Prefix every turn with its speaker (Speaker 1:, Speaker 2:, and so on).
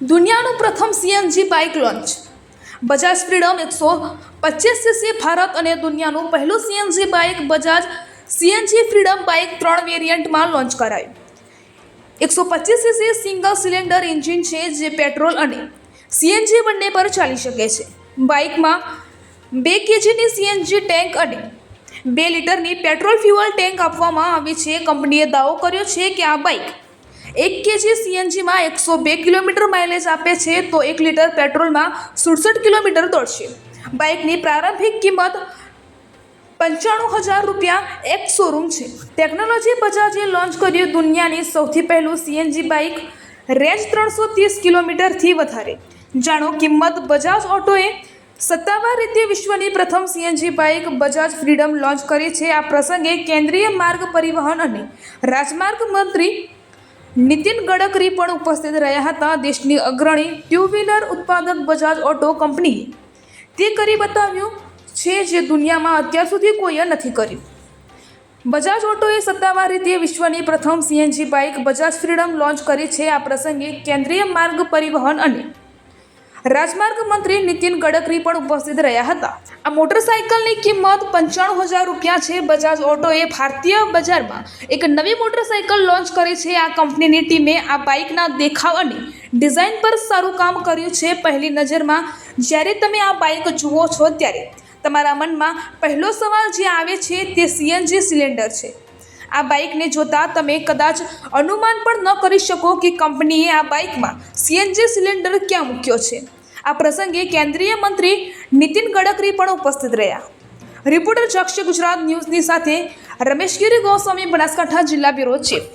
Speaker 1: દુનિયાનું પ્રથમ CNG bike launch. Bajaj freedom 125cc Bharat અને દુનિયાનું પહેલું CNG bike Bajaj CNG freedom bike 3 વેરિયન્ટમાં લોન્ચ કરાયું. 125cc સિંગલ સિલિન્ડર એન્જિન છે જે પેટ્રોલ અને સીએનજી બંને પર ચાલી શકે છે. બાઇકમાં 2 kgની સીએનજી ટેન્ક અને 2 લિટરની પેટ્રોલ ફ્યુઅલ ટેન્ક આપવામાં આવી છે. કંપનીએ દાવો કર્યો છે કે આ બાઇક 1 kg સીએનજીમાં 102 કિલોમીટર માઇલેજ આપે છે તો 1 લિટર પેટ્રોલમાં 67 કિલોમીટર દોડશે. બાઇકની પ્રારંભિક કિંમત 95,000 રૂપિયા એક્સ શોરૂમ છે. ટેકનોલોજી બજાજે લોન્ચ કર્યું દુનિયાની સૌથી પહેલું સીએનજી બાઇક, રેન્જ 330 કિલોમીટરથી વધારે. જાણો કિંમત. બજાજ ઓટોએ સત્તાવાર રીતે વિશ્વની પ્રથમ CNG bike Bajaj freedom launch કરી છે. આ પ્રસંગે કેન્દ્રીય માર્ગ પરિવહન અને રાજમાર્ગ મંત્રી નીતિન ગડકરી પણ ઉપસ્થિત રહ્યા હતા. દેશની અગ્રણી ટુ વ્હીલર ઉત્પાદક બજાજ ઓટો કંપનીએ તે કરી બતાવ્યું છે જે દુનિયામાં અત્યાર સુધી કોઈએ નથી કર્યું. બજાજ ઓટોએ સત્તાવાર રીતે વિશ્વની પ્રથમ CNG bike Bajaj freedom launch કરી છે. આ પ્રસંગે કેન્દ્રીય માર્ગ પરિવહન અને રાજમાર્ગ મંત્રી નીતિન ગડકરી પણ ઉપસ્થિત રહ્યા હતા. આ મોટરસાઇકલની કિંમત 95,000 રૂપિયા છે. બજાજ ઓટોએ ભારતીય બજારમાં એક નવી મોટરસાઇકલ લોન્ચ કરી છે. આ કંપનીની ટીમે આ બાઇકના દેખાવ અને ડિઝાઇન પર સારું કામ કર્યું છે. પહેલી નજરમાં જ્યારે તમે આ બાઇક જુઓ છો ત્યારે તમારા મનમાં પહેલો સવાલ જે આવે છે તે સીએનજી સિલિન્ડર છે. આ બાઇકને જોતા તમે કદાચ અનુમાન પણ ન કરી શકો કે કંપનીએ આ બાઇકમાં સીએનજી સિલિન્ડર ક્યાં મૂક્યો છે. આ પ્રસંગે કેન્દ્રીય મંત્રી નીતિન ગડકરી પણ ઉપસ્થિત રહ્યા. રિપોર્ટર જક્ષ ગુજરાત ન્યૂઝની સાથે રમેશગીરી ગોસ્વામી, બનાસકાંઠા જિલ્લા બ્યુરો ચીફ.